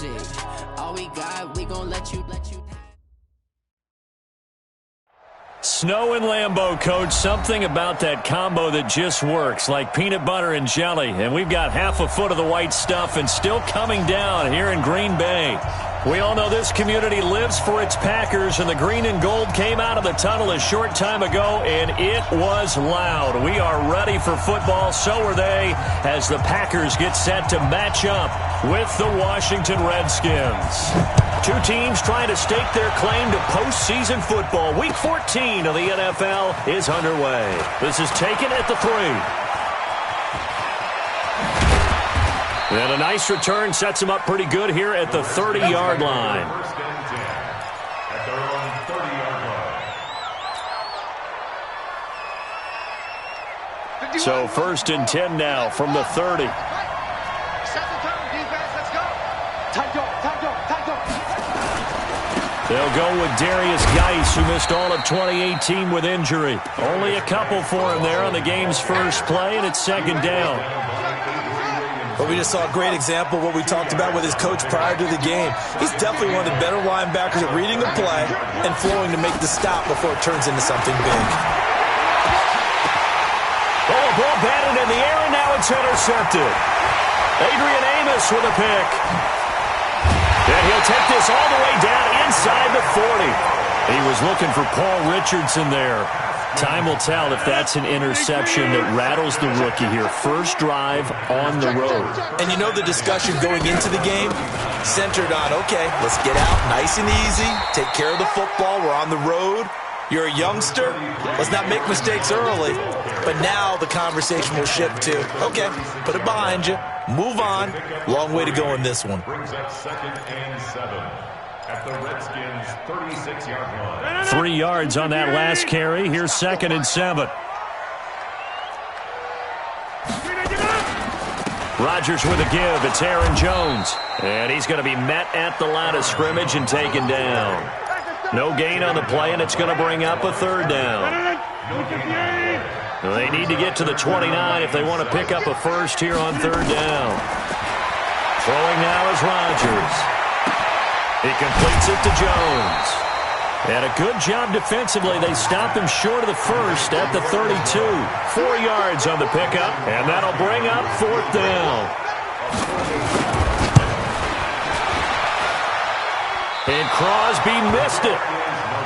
shit. All we got, we gon' let you. Snow and Lambeau, Coach. Something about that combo that just works, like peanut butter and jelly. And we've got half a foot of the white stuff and still coming down here in Green Bay. We all know this community lives for its Packers, and the green and gold came out of the tunnel a short time ago, and it was loud. We are ready for football. So are they, as the Packers get set to match up with the Washington Redskins. Two teams trying to stake their claim to postseason football. Week 14 of the NFL is underway. This is taken at the 3. And a nice return sets him up pretty good here at the 30-yard line. So 1st and 10 now from the 30. They'll go with Darius Geis, who missed all of 2018 with injury. Only a couple for him there on the game's first play, and it's 2nd down. But we just saw a great example of what we talked about with his coach prior to the game. He's definitely one of the better linebackers at reading a play and flowing to make the stop before it turns into something big. Oh, a ball batted in the air, and now it's intercepted. Adrian Amos with a pick. And he'll take this all the way down inside the 40. He was looking for Paul Richardson there. Time will tell if that's an interception that rattles the rookie here. First drive on the road. And you know the discussion going into the game? Centered on, okay, let's get out nice and easy, take care of the football, we're on the road. You're a youngster, let's not make mistakes early. But now the conversation will shift to, okay, put it behind you, move on. Long way to go in this one. Brings up 2nd and 7. At the Redskins' 36-yard line. 3 yards on that last carry. Here's 2nd and 7. Rodgers with a give. It's Aaron Jones. And he's going to be met at the line of scrimmage and taken down. No gain on the play, and it's going to bring up a 3rd down. They need to get to the 29 if they want to pick up a first here on 3rd down. Throwing now is Rodgers. He completes it to Jones. And a good job defensively. They stop him short of the first at the 32. 4 yards on the pickup, and that'll bring up 4th down. And Crosby missed it.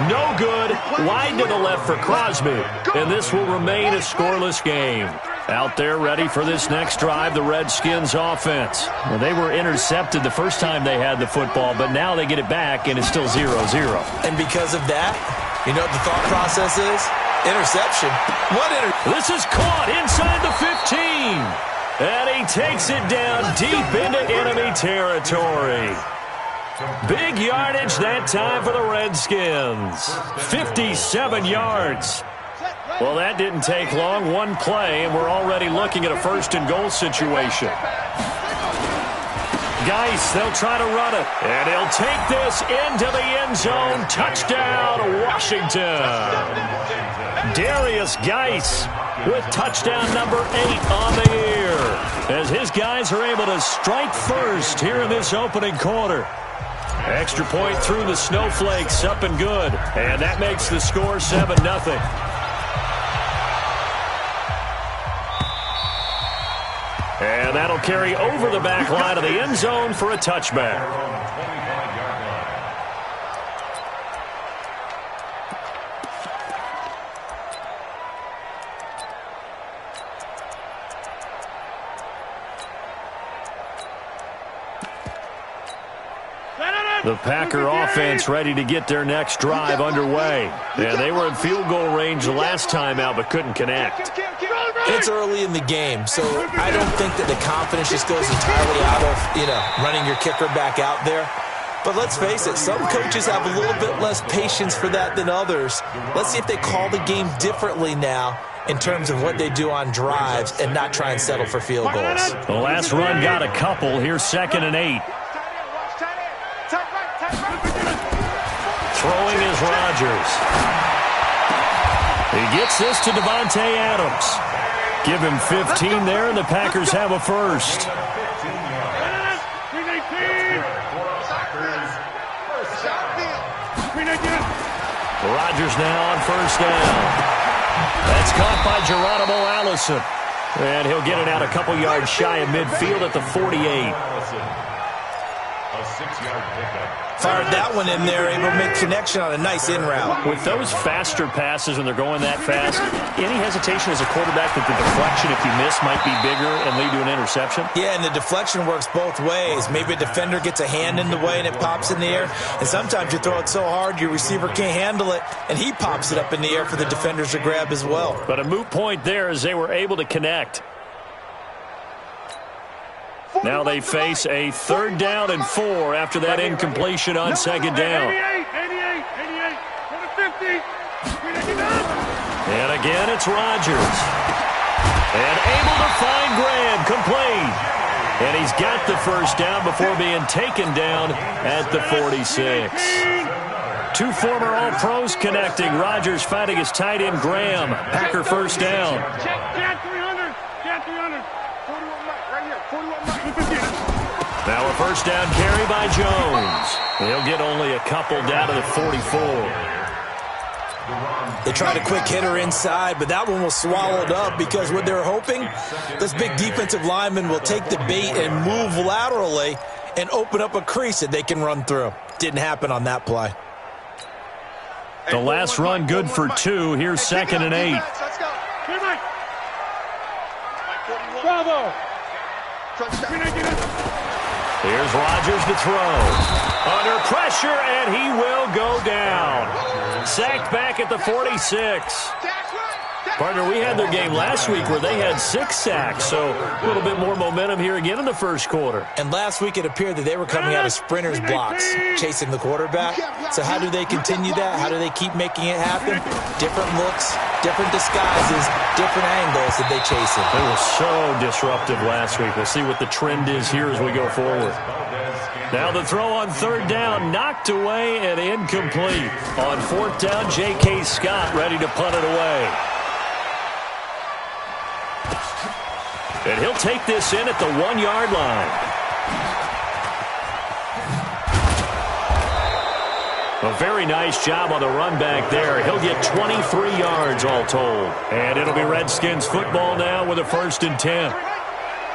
No good. Wide to the left for Crosby. And this will remain a scoreless game. Out there ready for this next drive, the Redskins offense. Well, they were intercepted the first time they had the football, but now they get it back, and it's still 0-0. And because of that, you know what the thought process is? Interception. This is caught inside the 15. And he takes it down deep into enemy territory. Big yardage that time for the Redskins. 57 yards. Well, that didn't take long. One play, and we're already looking at a 1st and goal situation. Geis, they'll try to run it. And he'll take this into the end zone. Touchdown, Washington. Darius Geis with touchdown number 8 on the year, as his guys are able to strike first here in this opening quarter. Extra point through the snowflakes, up and good. And that makes the score 7-0. And that'll carry over the back line of the end zone for a touchback. The Packer offense ready to get their next drive underway. And they were in field goal range the last time out, but couldn't connect. It's early in the game, so I don't think that the confidence just goes entirely out of, running your kicker back out there. But let's face it, some coaches have a little bit less patience for that than others. Let's see if they call the game differently now in terms of what they do on drives and not try and settle for field goals. The last run got a couple. Here's 2nd and 8. Throwing is Rodgers. He gets this to Devontae Adams. Give him 15 there, and the Packers have a first. Rodgers now on first down. That's caught by Geronimo Allison. And he'll get it out a couple yards shy of midfield at the 48. A 6-yard pickup. Fired that one in there, able to make connection on a nice in route. With those faster passes when they're going that fast, any hesitation as a quarterback that the deflection, if you miss, might be bigger and lead to an interception? Yeah, and the deflection works both ways. Maybe a defender gets a hand in the way and it pops in the air. And sometimes you throw it so hard your receiver can't handle it, and he pops it up in the air for the defenders to grab as well. But a moot point there as they were able to connect. Now they face a 3rd down and 4 after that incompletion on 2nd down. 88, 50. And again, it's Rodgers. And able to find Graham, complete. And he's got the first down before being taken down at the 46. 2 former All-Pros connecting. Rodgers fighting his tight end, Graham. Packer first down. Cat 300. Cat 300. 41 mic, right here. 41 mic. Now a first down carry by Jones. He'll get only a couple down to the 44. They tried a quick hitter inside, but that one was swallowed up because what they're hoping, this big defensive lineman will take the bait and move laterally and open up a crease that they can run through. Didn't happen on that play. The last run good for 2. Here's 2nd and 8. Let's go. Here, Mike. Bravo. Here's Rodgers to throw. Under pressure, and he will go down. Sacked back at the 46. Partner, we had their game last week where they had 6 sacks, so a little bit more momentum here again in the first quarter. And last week it appeared that they were coming out of sprinters blocks, chasing the quarterback. So how do they continue that? How do they keep making it happen? Different looks, different disguises, different angles that they chase it. They were so disruptive last week. We'll see what the trend is here as we go forward. Now the throw on 3rd down, knocked away and incomplete. On 4th down, J.K. Scott ready to punt it away. And he'll take this in at the 1-yard line. A very nice job on the run back there. He'll get 23 yards all told. And it'll be Redskins football now with a 1st and 10.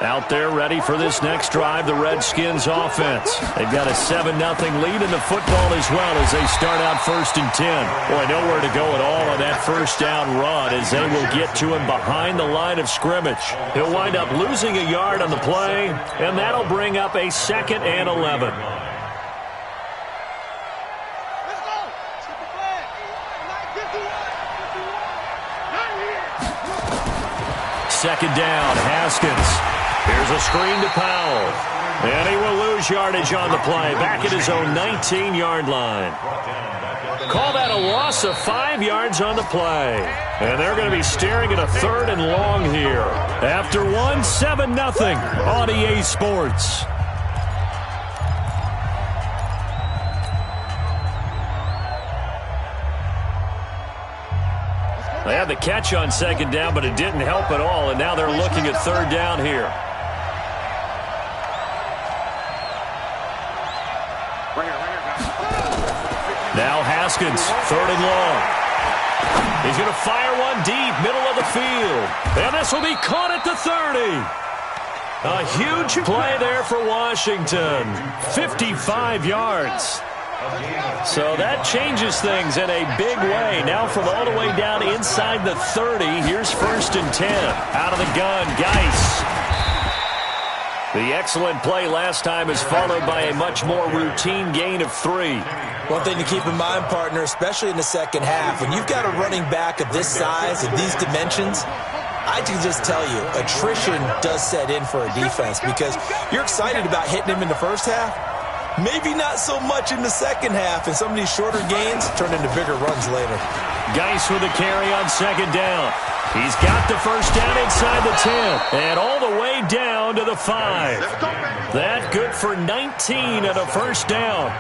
Out there ready for this next drive, the Redskins offense. They've got a 7-0 lead in the football as well as they start out 1st and 10. Boy, nowhere to go at all on that first down run as they will get to him behind the line of scrimmage. He'll wind up losing a yard on the play, and that'll bring up a 2nd and 11. Second down, Haskins. Here's a screen to Powell. And he will lose yardage on the play. Back at his own 19-yard line. Call that a loss of 5 yards on the play. And they're going to be staring at a 3rd and long here. After 7-0 on EA Sports. They had the catch on 2nd down, but it didn't help at all, and now they're looking at 3rd down here. Now Haskins, 3rd and long. He's going to fire one deep, middle of the field. And this will be caught at the 30. A huge play there for Washington. 55 yards. So that changes things in a big way. Now from all the way down inside the 30, here's 1st and 10. Out of the gun, Geis. The excellent play last time is followed by a much more routine gain of 3. One thing to keep in mind, partner, especially in the second half, when you've got a running back of this size, of these dimensions, I can just tell you, attrition does set in for a defense because you're excited about hitting him in the first half. Maybe not so much in the second half, and some of these shorter gains turn into bigger runs later. Geis with a carry on 2nd down. He's got the first down inside the 10, and all the way down to the 5. That good for 19 and a first down.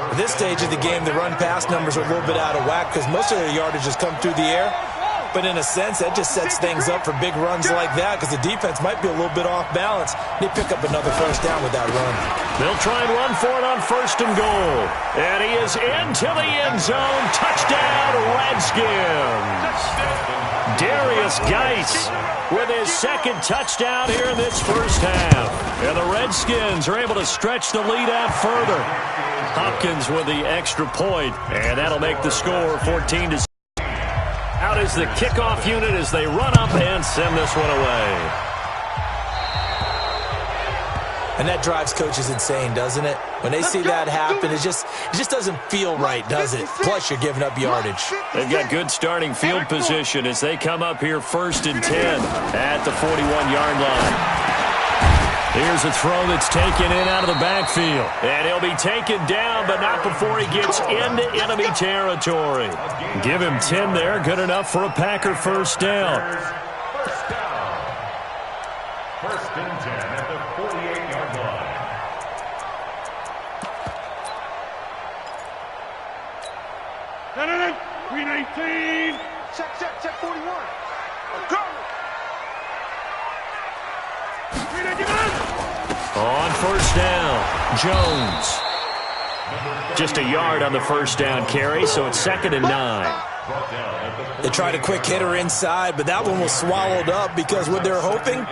At this stage of the game, the run-pass numbers are a little bit out of whack because most of their yardage has come through the air. But in a sense, that just sets things up for big runs like that because the defense might be a little bit off balance. They pick up another first down with that run. They'll try and run for it on 1st and goal. And he is into the end zone. Touchdown, Redskins. Darius Geis with his 2nd touchdown here in this first half. And the Redskins are able to stretch the lead out further. Hopkins with the extra point, and that'll make the score 14-6. Out is the kickoff unit as they run up and send this one away. And that drives coaches insane, doesn't it? When they see that happen, it just doesn't feel right, does it? Plus, you're giving up yardage. They've got good starting field position as they come up here 1st and 10 at the 41-yard line. Here's a throw that's taken in out of the backfield. And he'll be taken down, but not before he gets into enemy territory. Give him 10 there. Good enough for a Packer first down. First and 10 at the 48-yard line. Green 18. Check 41. Go. On first down, Jones. Just a yard on the first down carry, so it's 2nd and 9. They tried a quick hitter inside, but that one was swallowed up because what they're hoping,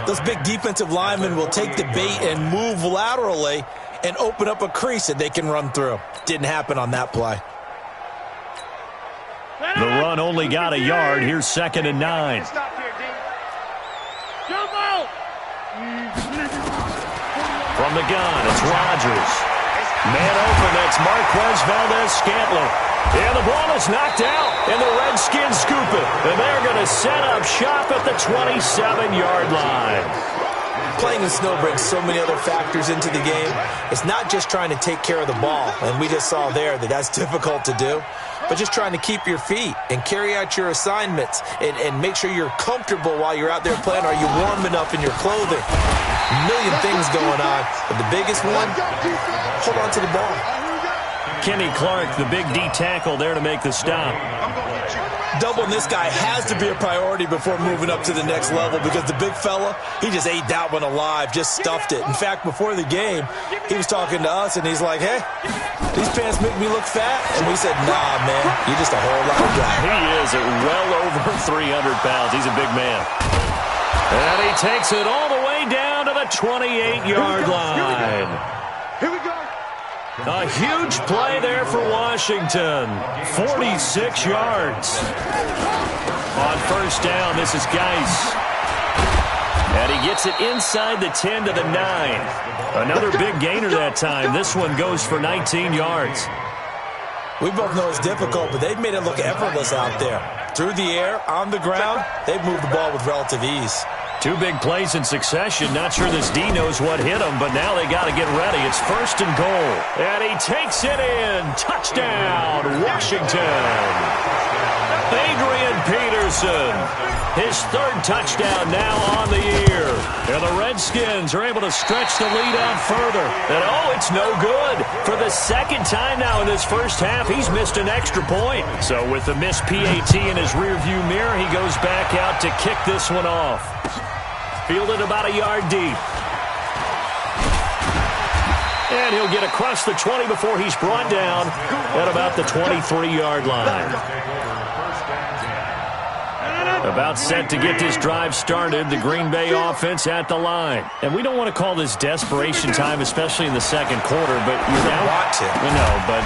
those big defensive linemen will take the bait and move laterally and open up a crease that they can run through. Didn't happen on that play. The run only got a yard. Here's 2nd and 9. From the gun, it's Rodgers. Man open, that's Marquez Valdez-Scantling. And the ball is knocked out, and the Redskins scoop it. And they're going to set up shop at the 27-yard line. Playing in snow brings so many other factors into the game. It's not just trying to take care of the ball, and we just saw there that that's difficult to do, but just trying to keep your feet and carry out your assignments and make sure you're comfortable while you're out there playing. Are you warm enough in your clothing? A million things going on, but the biggest one, hold on to the ball. Kenny Clark, the big D tackle there to make the stop. Doubling this guy has to be a priority before moving up to the next level because the big fella, he just ate that one alive, just stuffed it. In fact, before the game, he was talking to us, and he's like, hey, these pants make me look fat? And we said, nah, man, you're just a whole lot of guy. He is at well over 300 pounds. He's a big man. And he takes it all the way down to the 28-yard line. Here we go. A huge play there for Washington. 46 yards. On first down, this is Geis. And he gets it inside the 10 to the 9. Another big gainer that time. This one goes for 19 yards. We both know it's difficult, but they've made it look effortless out there. Through the air, on the ground, they've moved the ball with relative ease. 2 big plays in succession. Not sure this D knows what hit him, but now they got to get ready. It's 1st and goal. And he takes it in. Touchdown, Washington. Adrian Peterson. His 3rd touchdown now on the year. And the Redskins are able to stretch the lead out further. And, oh, it's no good. For the 2nd time now in this first half, he's missed an extra point. So with the missed PAT in his rearview mirror, he goes back out to kick this one off. Fielded about a yard deep. And he'll get across the 20 before he's brought down at about the 23-yard line. About set to get this drive started. The Green Bay offense at the line. And we don't want to call this desperation time, especially in the 2nd quarter, but you're down. Want to. No, but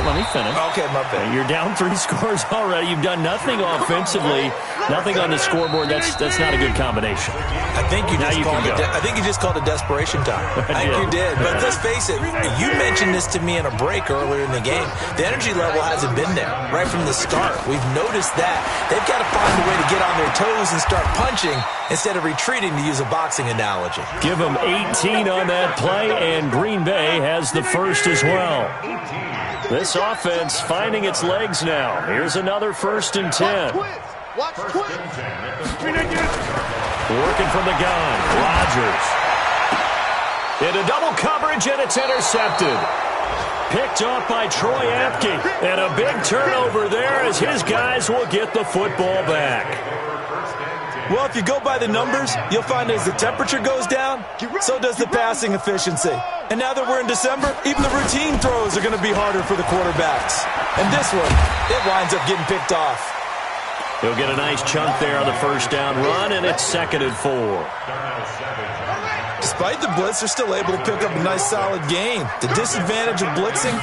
let me finish. Okay, my bad. You're down 3 scores already. You've done nothing offensively, nothing on the scoreboard. That's not a good combination. I think you just called it desperation time. I think you did. But let's face it, you mentioned this to me in a break earlier in the game. The energy level hasn't been there right from the start. We've noticed that. They've got to find a way to get on their toes and start punching instead of retreating, to use a boxing analogy. Give them 18 on that play, and Green Bay has the first as well. This offense finding its legs now. Here's another 1st and 10. Working from the gun, Rodgers. Into double coverage, and it's intercepted. Picked off by Troy Apke. And a big turnover there as his guys will get the football back. Well, if you go by the numbers, you'll find as the temperature goes down, so does the passing efficiency. And now that we're in December, even the routine throws are going to be harder for the quarterbacks. And this one, it winds up getting picked off. He'll get a nice chunk there on the first down run, and it's 2nd and 4. Despite the blitz, they're still able to pick up a nice solid gain. The disadvantage of blitzing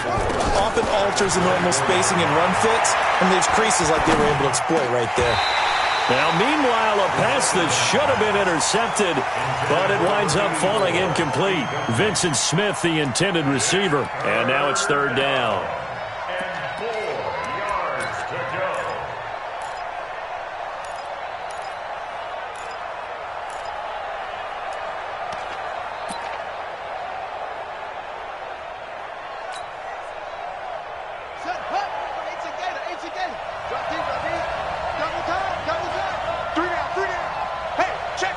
often alters the normal spacing and run fits, and leaves creases like they were able to exploit right there. Now, meanwhile, a pass that should have been intercepted, but it winds up falling incomplete. Vincent Smith, the intended receiver, and now it's 3rd down. And 4 yards to go. Set, hut, 18 gator. Drop deep, double time. 3 down. Hey, check.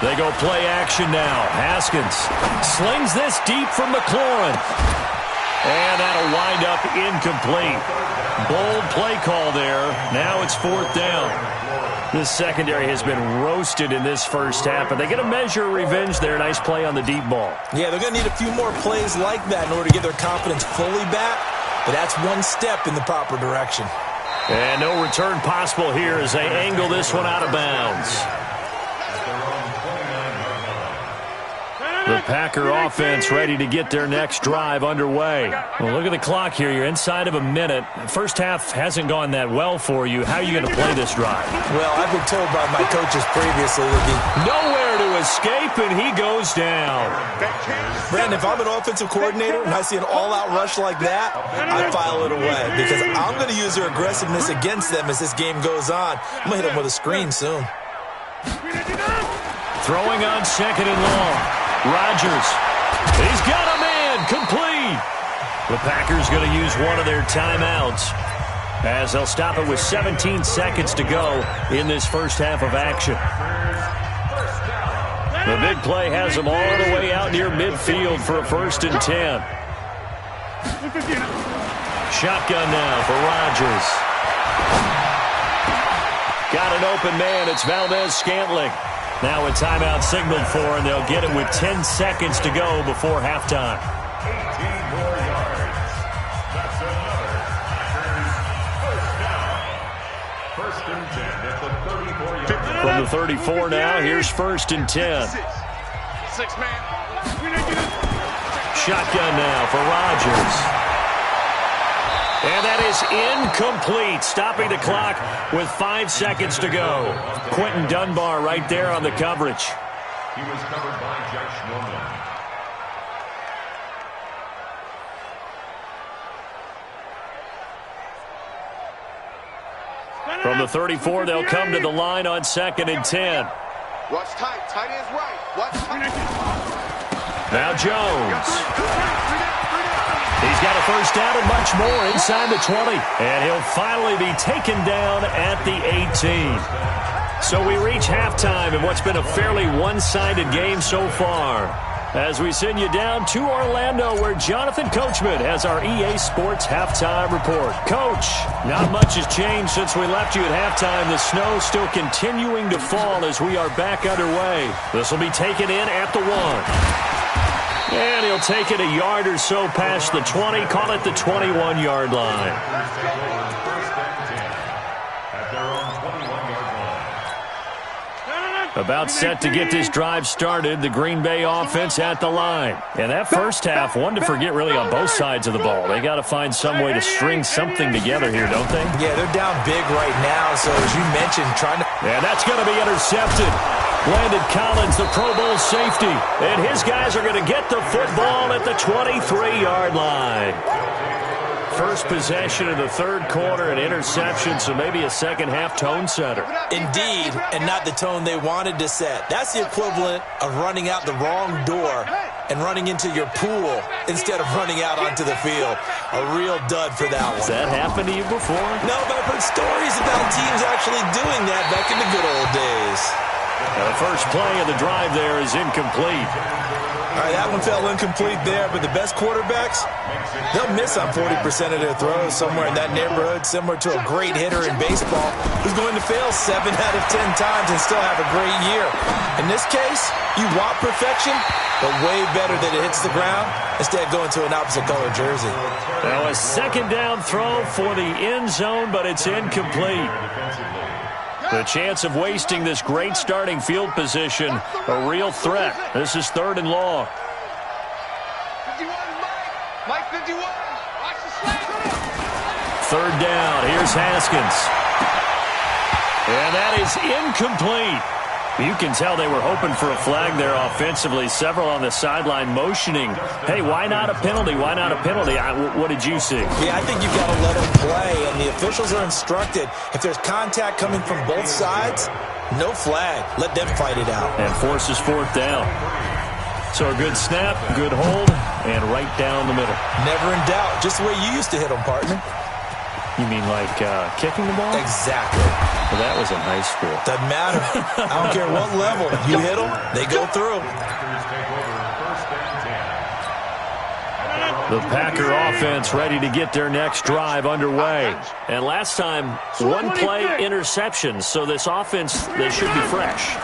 They go play action now. Haskins slings this deep from McLaurin. And that'll wind up incomplete. Bold play call there. Now it's 4th down. This secondary has been roasted in this first half, but they get a measure of revenge there. Nice play on the deep ball. Yeah, they're going to need a few more plays like that in order to get their confidence fully back, but that's one step in the proper direction. And no return possible here as they angle this one out of bounds. The Packer offense ready to get their next drive underway. Well, look at the clock here. You're inside of a minute. First half hasn't gone that well for you. How are you going to play this drive? Well, I've been told by my coaches previously that nowhere to escape, and he goes down. Brandon, if I'm an offensive coordinator and I see an all-out rush like that, I file it away because I'm going to use their aggressiveness against them as this game goes on. I'm going to hit them with a screen soon. Throwing on 2nd and long. Rodgers. He's got a man. Complete. The Packers going to use one of their timeouts as they'll stop it with 17 seconds to go in this first half of action. The big play has them all the way out near midfield for a 1st and 10. Shotgun now for Rodgers. Got an open man. It's Valdez-Scantling. Now a timeout signaled for, and they'll get it with 10 seconds to go before halftime. 18 more yards. That's another Packers first down. 1st and 10 at the 34-yard line. From the 34 now, here's 1st and 10. 6 man. Shotgun now for Rodgers. And that is incomplete, stopping the clock with 5 seconds to go. Quentin Dunbar right there on the coverage. He was covered by Josh Norman. From the 34, they'll come to the line on 2nd and 10. Watch tight. Tight ends right. Watch tight. Now Jones. He's got a first down and much more inside the 20. And he'll finally be taken down at the 18. So we reach halftime in what's been a fairly one-sided game so far. As we send you down to Orlando, where Jonathan Coachman has our EA Sports Halftime Report. Coach, not much has changed since we left you at halftime. The snow still continuing to fall as we are back underway. This will be taken in at the 1. And he'll take it a yard or so past the 20, call it the 21-yard line. About set to get this drive started, the Green Bay offense at the line. And that first half, one to forget really on both sides of the ball. They got to find some way to string something together here, don't they? Yeah, they're down big right now, so as you mentioned, trying to... And that's going to be intercepted. Landon Collins, the Pro Bowl safety. And his guys are going to get the football at the 23-yard line. First possession of the third quarter, an interception, so maybe a second-half tone setter. Indeed, and not the tone they wanted to set. That's the equivalent of running out the wrong door and running into your pool instead of running out onto the field. A real dud for that one. Has that happened to you before? No, but I've heard stories about teams actually doing that back in the good old days. The first play of the drive there is incomplete. All right, that one fell incomplete there, but the best quarterbacks, they'll miss on 40% of their throws, somewhere in that neighborhood, similar to a great hitter in baseball who's going to fail 7 out of 10 times and still have a great year. In this case, you want perfection, but way better that it hits the ground instead of going to an opposite color jersey. Now a second down throw for the end zone, but it's incomplete. The chance of wasting this great starting field position, a real threat. This is 3rd and long. 51, Mike 51. Watch the slant. 3rd down. Here's Haskins. And that is incomplete. You can tell they were hoping for a flag there offensively. Several on the sideline motioning, hey, why not a penalty? Why not a penalty? What did you see? Yeah, I think you've got to let them play, and the officials are instructed. If there's contact coming from both sides, no flag. Let them fight it out. And forces 4th down. So a good snap, good hold, and right down the middle. Never in doubt. Just the way you used to hit them, partner. You mean like kicking the ball? Exactly. Well, that was in high school. Doesn't matter. I don't care what level. You hit them, they go through. The Packer offense ready to get their next drive underway. And last time, 1-play interception. So this offense, they should be fresh.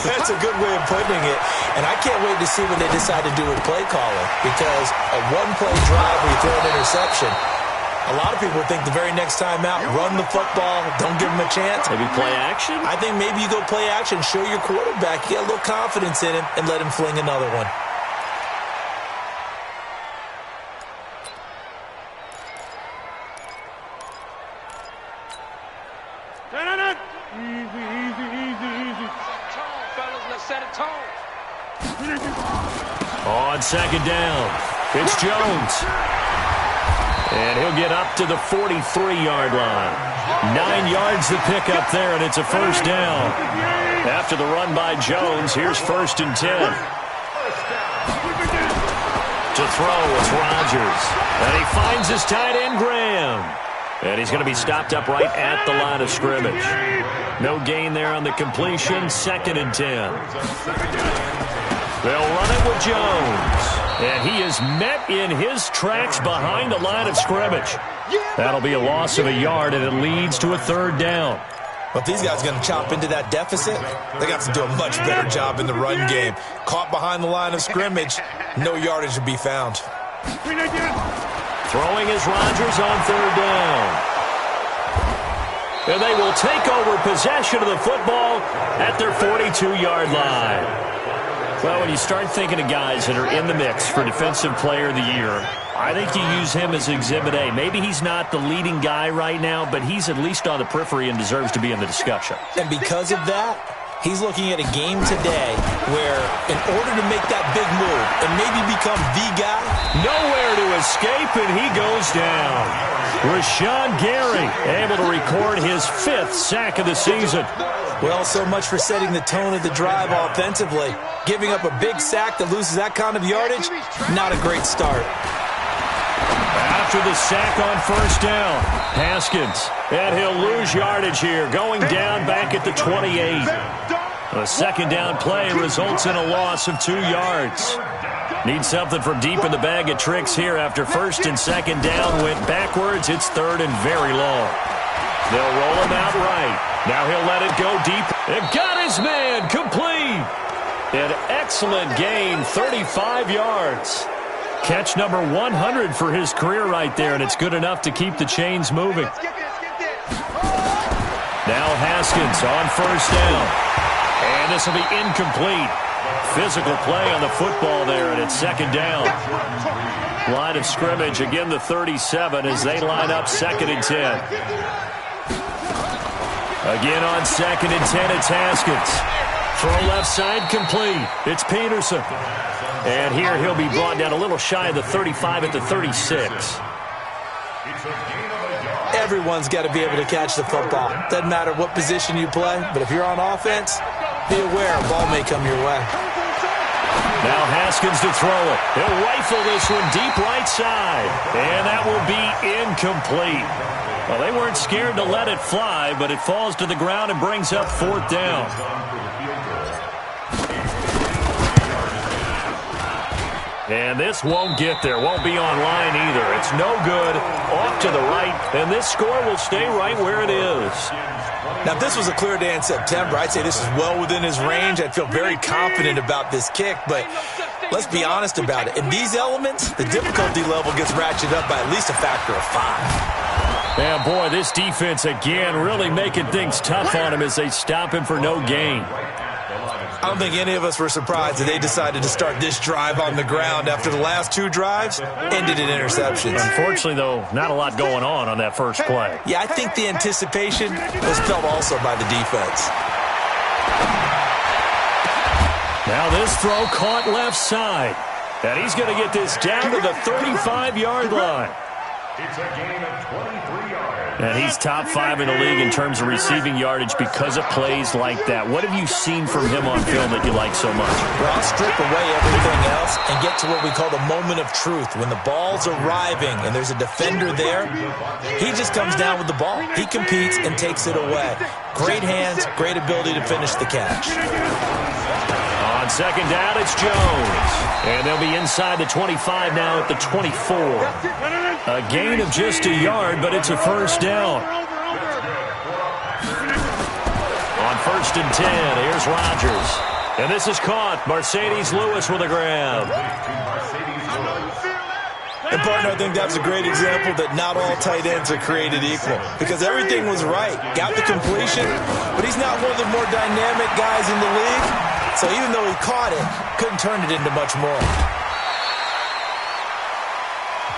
That's a good way of putting it. And I can't wait to see what they decide to do with play calling. Because a 1-play drive where you throw an interception, a lot of people think the very next time out, run the football, don't give them a chance. Maybe play action? I think maybe you go play action, show your quarterback, get a little confidence in him, and let him fling another one. Easy. Tone, fellas. Let's set a tone. On 2nd down, it's Jones. And he'll get up to the 43-yard line. 9 yards to pick up there, and it's a 1st down. After the run by Jones, here's 1st and 10. To throw is Rodgers. And he finds his tight end, Graham. And he's going to be stopped up right at the line of scrimmage. No gain there on the completion. 2nd and 10. They'll run it with Jones. And he is met in his tracks behind the line of scrimmage. That'll be a loss of a yard, and it leads to a 3rd down. But if these guys are going to chop into that deficit, they got to do a much better job in the run game. Caught behind the line of scrimmage, no yardage to be found. Throwing is Rodgers on 3rd down. And they will take over possession of the football at their 42-yard line. Well, when you start thinking of guys that are in the mix for Defensive Player of the Year, I think you use him as Exhibit A. Maybe he's not the leading guy right now, but he's at least on the periphery and deserves to be in the discussion. And because of that, he's looking at a game today where in order to make that big move and maybe become the guy, nowhere to escape, and he goes down. Rashawn Gary able to record his 5th sack of the season. Well, so much for setting the tone of the drive offensively. Giving up a big sack that loses that kind of yardage, not a great start. After the sack on 1st down, Haskins, and he'll lose yardage here, going down back at the 28. A 2nd down play results in a loss of 2 yards. Need something from deep in the bag of tricks here after 1st and 2nd down went backwards. It's 3rd and very long. They'll roll him out right. Now he'll let it go deep. And got his man complete. An excellent gain, 35 yards. Catch number 100 for his career right there, and it's good enough to keep the chains moving. Now Haskins on 1st down. And this will be incomplete. Physical play on the football there, and it's 2nd down. Line of scrimmage, again the 37 as they line up 2nd and 10. Again on 2nd and 10, it's Haskins. Throw left side complete. It's Peterson. And here he'll be brought down a little shy of the 35 at the 36. Everyone's got to be able to catch the football. Doesn't matter what position you play, but if you're on offense, be aware a ball may come your way. Now Haskins to throw it. He'll rifle this one deep right side. And that will be incomplete. Well, they weren't scared to let it fly, but it falls to the ground and brings up 4th down. And this won't get there, won't be online either. It's no good, off to the right, and this score will stay right where it is. Now, if this was a clear day in September, I'd say this is well within his range. I'd feel very confident about this kick, but let's be honest about it. In these elements, the difficulty level gets ratcheted up by at least a factor of 5. And, boy, this defense, again, really making things tough on him as they stop him for no gain. I don't think any of us were surprised that they decided to start this drive on the ground after the last 2 drives ended in interceptions. Unfortunately, though, not a lot going on that first play. Yeah, I think the anticipation was felt also by the defense. Now this throw caught left side. And he's going to get this down to the 35-yard line. It's a gain of 23 yards. And he's top 5 in the league in terms of receiving yardage because of plays like that. What have you seen from him on film that you like so much? Well, I'll strip away everything else and get to what we call the moment of truth. When the ball's arriving and there's a defender there, he just comes down with the ball. He competes and takes it away. Great hands, great ability to finish the catch. On second down, it's Jones. And they'll be inside the 25 now at the 24. A gain of just a yard, but it's a first down. On first and 10, here's Rodgers. And this is caught. Mercedes Lewis with a grab. And, partner, I think that's a great example that not all tight ends are created equal because everything was right. Got the completion, but he's not one of the more dynamic guys in the league. So even though he caught it, couldn't turn it into much more.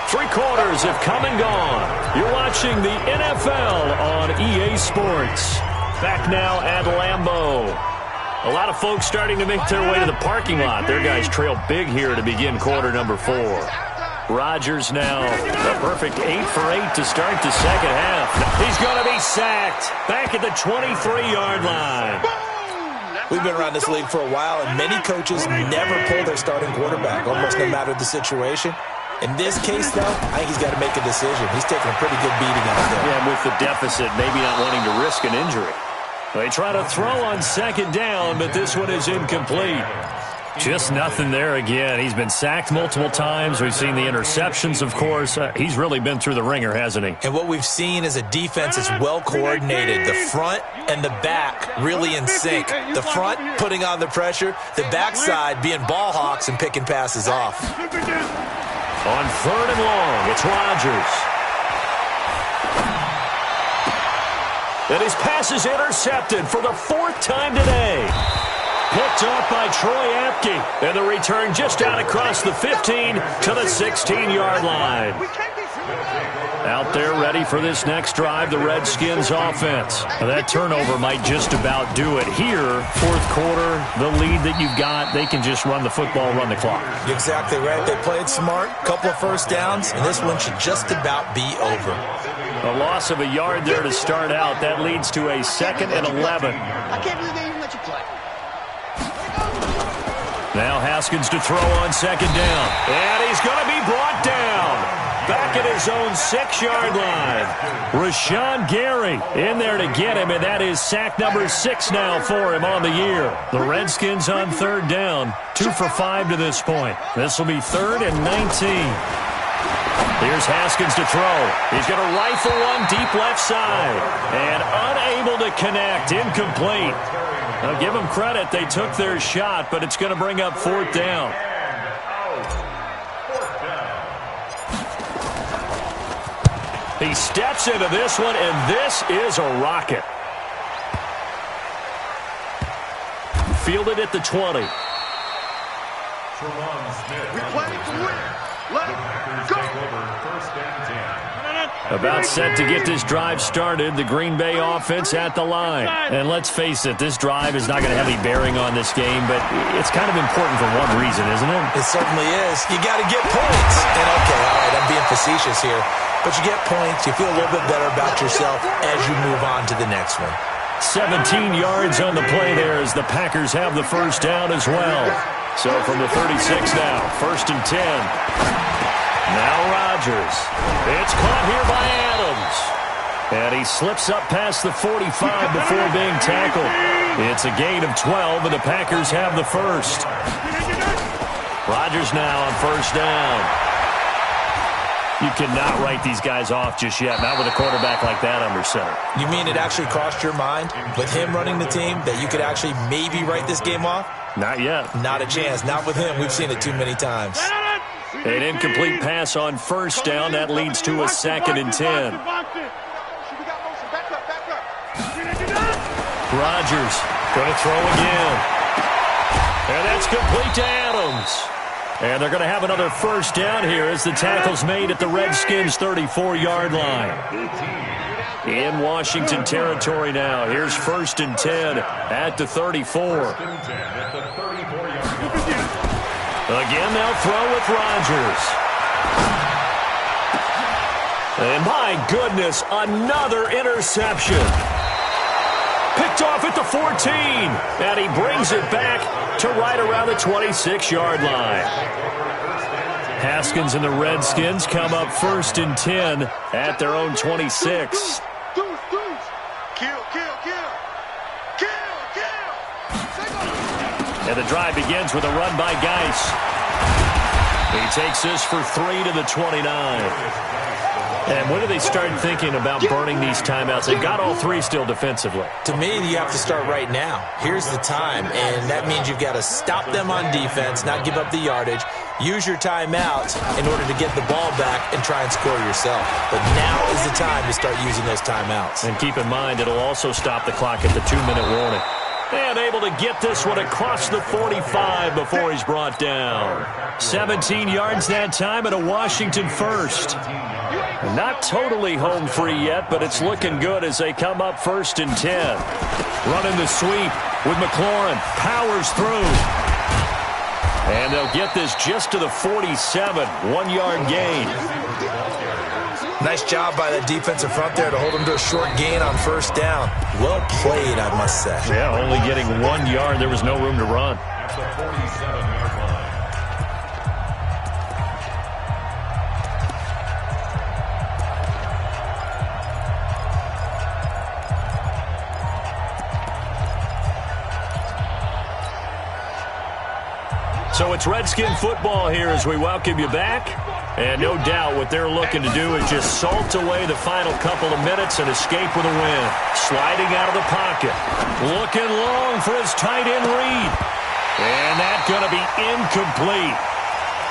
3 quarters have come and gone. You're watching the NFL on EA Sports. Back now at Lambeau. A lot of folks starting to make their way to the parking lot. Their guys trail big here to begin quarter number 4. Rodgers now a perfect 8 for 8 to start the second half. He's going to be sacked back at the 23-yard line. We've been around this league for a while, and many coaches never pull their starting quarterback, almost no matter the situation. In this case, though, I think he's got to make a decision. He's taking a pretty good beating out there. Yeah, with the deficit, maybe not wanting to risk an injury. They try to throw on second down, but this one is incomplete. Just nothing there again. He's been sacked multiple times. We've seen the interceptions, of course. He's really been through the ringer, hasn't he? And what we've seen is a defense that's well coordinated. The front and the back really in sync. The front putting on the pressure. The backside being ball hawks and picking passes off. On third and long, it's Rodgers. And his pass is intercepted for the 4th time today. Picked off by Troy Apke. And the return just out across the 15 to the 16-yard line. Out there ready for this next drive, the Redskins offense. Now that turnover might just about do it. Here, 4th quarter, the lead that you've got, they can just run the football, run the clock. Exactly right. They played smart, couple of first downs, and this one should just about be over. A loss of a yard there to start out. That leads to a 2nd and 11. I can't believe they even let you play. Now Haskins to throw on second down. And he's going to be brought down. Back at his own 6-yard line. Rashawn Gary in there to get him, and that is sack number 6 now for him on the year. The Redskins on third down, 2 for 5 to this point. This will be 3rd and 19. Here's Haskins to throw. He's going to rifle one deep left side. And unable to connect, incomplete. Now, give them credit. They took their shot, but it's going to bring up 4th down. He steps into this one, and this is a rocket. Fielded at the 20. We play to win. Let's go. About set to get this drive started, the Green Bay offense at the line. And let's face it, this drive is not going to have any bearing on this game, but it's kind of important for one reason, isn't it? It certainly is. You got to get points. And okay, all right, I'm being facetious here. But you get points, you feel a little bit better about yourself as you move on to the next one. 17 yards on the play there as the Packers have the first down as well. So from the 36 now, 1st and 10. Now Rodgers. It's caught here by Adams. And he slips up past the 45 before being tackled. It's a gain of 12, and the Packers have the first. Rodgers now on first down. You cannot write these guys off just yet, not with a quarterback like that under center. You mean it actually crossed your mind with him running the team that you could actually maybe write this game off? Not yet. Not a chance. Not with him. We've seen it too many times. An incomplete pass on first down. That leads to a 2nd and 10. Rodgers going to throw again. And that's complete to Adams. And they're going to have another first down here as the tackle's made at the Redskins' 34-yard line. In Washington territory now. Here's 1st and 10 at the 34. Again, they'll throw with Rodgers. And my goodness, another interception. Picked off at the 14. And he brings it back to right around the 26-yard line. Haskins and the Redskins come up 1st and 10 at their own 26. And the drive begins with a run by Geis. He takes this for 3 to the 29. And when do they start thinking about burning these timeouts? They've got all 3 still defensively. To me, you have to start right now. Here's the time, and that means you've got to stop them on defense, not give up the yardage, use your timeouts in order to get the ball back and try and score yourself. But now is the time to start using those timeouts. And keep in mind, it'll also stop the clock at the 2-minute warning. And able to get this one across the 45 before he's brought down. 17 yards that time and a Washington first. Not totally home free yet, but it's looking good as they come up 1st and 10. Running the sweep with McLaurin. Powers through. And they'll get this just to the 47. 1-yard gain. Nice job by the defensive front there to hold him to a short gain on first down. Well played, I must say. Yeah, only getting 1 yard. There was no room to run. At the 47-yard line. So it's Redskin football here as we welcome you back. And no doubt what they're looking to do is just salt away the final couple of minutes and escape with a win. Sliding out of the pocket. Looking long for his tight end read. And that's going to be incomplete.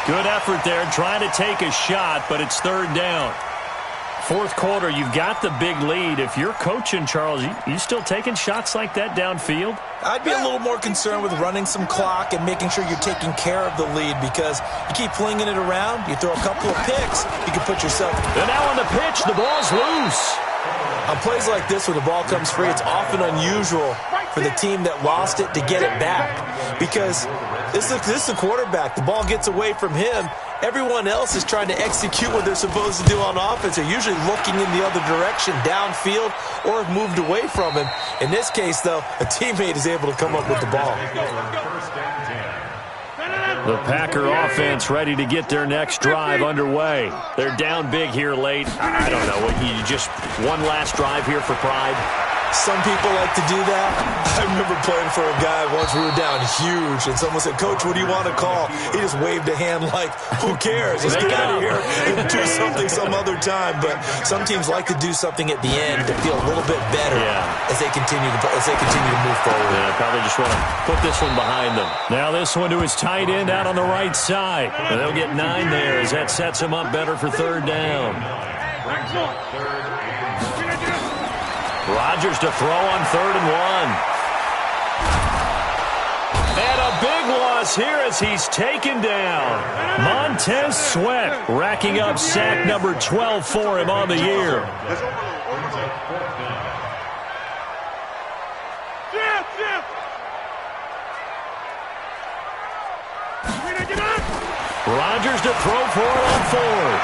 Good effort there trying to take a shot, but it's 3rd down. 4th quarter, you've got the big lead. If you're coaching, Charles, you still taking shots like that downfield? I'd be a little more concerned with running some clock and making sure you're taking care of the lead because you keep flinging it around, you throw a couple of picks, you can put yourself... And now on the pitch, the ball's loose. On plays like this where the ball comes free, it's often unusual for the team that lost it to get it back because this is the quarterback. The ball gets away from him. Everyone else is trying to execute what they're supposed to do on offense. They're usually looking in the other direction, downfield, or have moved away from him. In this case, though, a teammate is able to come up with the ball. The Packer offense ready to get their next drive underway. They're down big here late. I don't know. You just one last drive here for pride? Some people like to do that. I remember playing for a guy once. We were down huge, and someone said, "Coach, what do you want to call?" He just waved a hand like, "Who cares? Let's get out of here and do something some other time." But some teams like to do something at the end to feel a little bit better as they continue to move forward. Yeah, probably just want to put this one behind them. Now this one to his tight end out on the right side. And they'll get 9 there as that sets him up better for 3rd down. Rodgers to throw on 3rd and 1. And a big loss here as he's taken down. Montez Sweat racking up sack number 12 for him on the year. Rodgers to throw for it on 4th.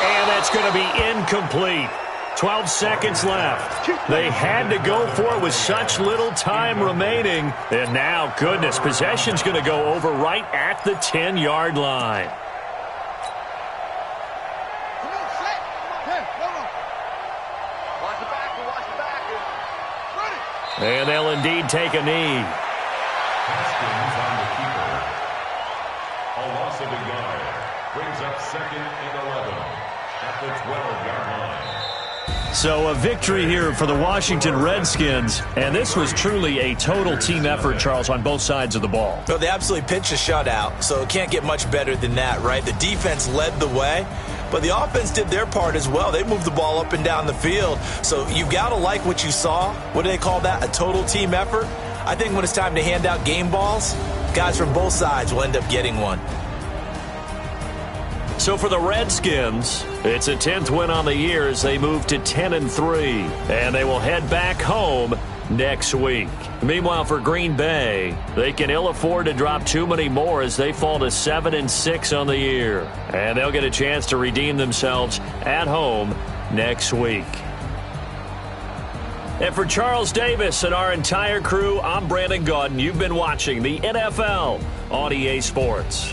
And that's going to be incomplete. 12 seconds left. They had to go for it with such little time remaining. And now, goodness, possession's going to go over right at the 10-yard line. And they'll indeed take a knee. Brings up 2nd and 11 at the 12-yard line. So a victory here for the Washington Redskins, and this was truly a total team effort, Charles, on both sides of the ball. Well, they absolutely pitched a shutout, so it can't get much better than that, right? The defense led the way, but the offense did their part as well. They moved the ball up and down the field, so you've got to like what you saw. What do they call that? A total team effort? I think when it's time to hand out game balls, guys from both sides will end up getting one. So for the Redskins, it's a 10th win on the year as they move to 10-3, and they will head back home next week. Meanwhile, for Green Bay, they can ill afford to drop too many more as they fall to 7-6 on the year, and they'll get a chance to redeem themselves at home next week. And for Charles Davis and our entire crew, I'm Brandon Gaudin. You've been watching the NFL on EA Sports.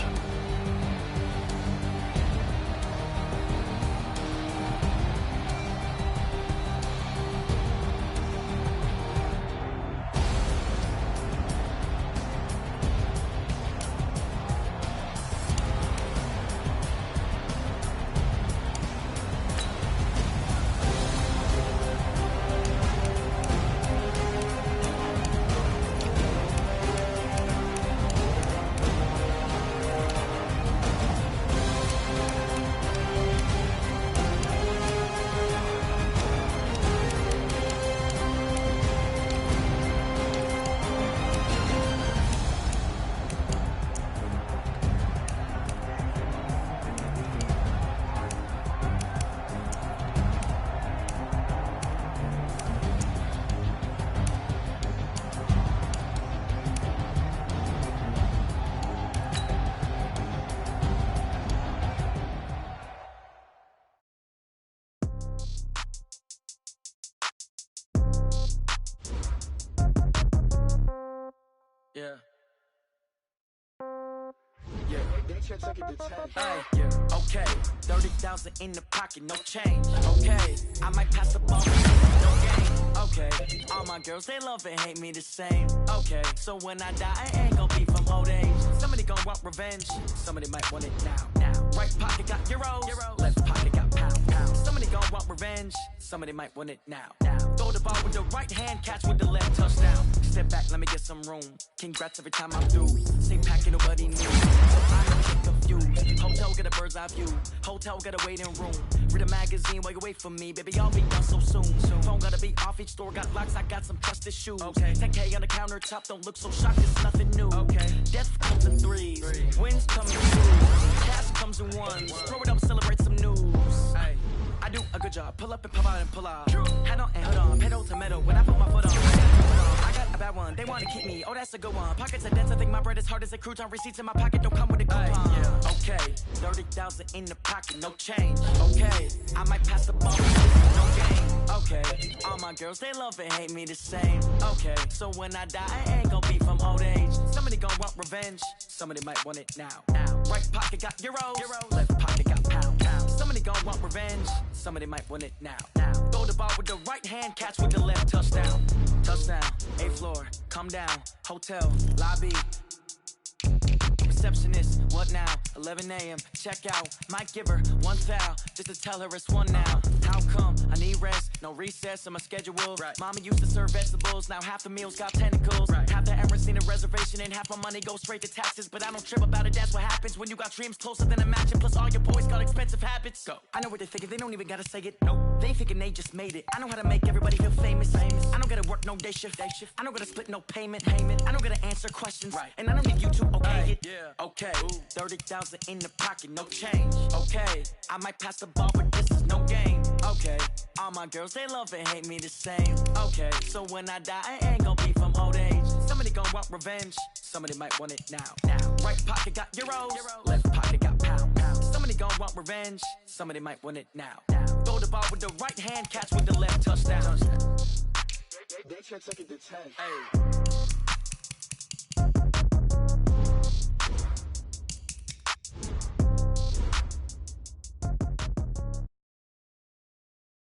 Yeah. Yeah, okay. 30,000 in the pocket, no change. Okay, I might pass the ball, no game. Okay, all my girls, they love and hate me the same. Okay, so when I die, I ain't gonna be from old age. Somebody gon' want revenge, somebody might want it now. Right pocket got euros, left pocket got pound. Somebody gon' want revenge, somebody might want it now. Throw the ball with the right hand, catch with the left, touchdown. Step back, let me get some room. Congrats every time I'm through. Same packet, nobody knew. So I don't get confused. Hotel get a bird's eye view. Hotel get a waiting room. Read a magazine while you wait for me. Baby, I'll be done so soon. Phone gotta be off, each store got locks. I got some trusted shoes. Okay. 10K on the countertop, don't look so shocked, it's nothing new. Okay. Death comes in threes. Wins come in twos. Cash comes in ones. Throw it up, celebrate some news. Ay. I do a good job. Pull up and pop out and pull out. Head on and hood on. Pedal to metal when I put my foot on. I got a bad one. They want to keep me. Oh, that's a good one. Pockets are dense. I think my bread is hard as a crouton. Receipts in my pocket don't come with a coupon. Yeah. Okay. 30,000 in the pocket. No change. Okay. I might pass the ball. No game. Okay. All my girls, they love and hate me the same. Okay. So when I die, I ain't gonna be from old age. Somebody gonna want revenge. Somebody might want it now. Right pocket got euros. Left pocket got pound. Somebody gon' want revenge. Somebody might want it now. Throw the ball with the right hand, catch with the left, touchdown. Touchdown, 8th floor, come down. Hotel, lobby. Receptionist, what now? 11 a.m. Check out. Might give her one foul just to tell her it's one now. How come? I need rest, no recess in my schedule. Right. Mama used to serve vegetables, now half the meals got tentacles. Right. Half the errands need a reservation and half my money goes straight to taxes. But I don't trip about it, that's what happens when you got dreams closer than a match. And plus all your boys got expensive habits. Go. I know what they're thinking, they don't even gotta say it. Nope. They thinking they just made it. I know how to make everybody feel famous. I don't gotta work no day shift. I don't gotta split no payment. I don't gotta answer questions. Right. And I don't need you to okay it. Yeah. Okay, 30,000 in the pocket, no change. Okay, I might pass the ball, but this is no game. Okay, all my girls, they love and hate me the same. Okay, so when I die, I ain't gonna be from old age. Somebody gon' want revenge, somebody might want it now. Right pocket got euros, left pocket got pound. Somebody gon' want revenge, somebody might want it now. Throw the ball with the right hand, catch with the left, touchdown. They check second to 10. Hey.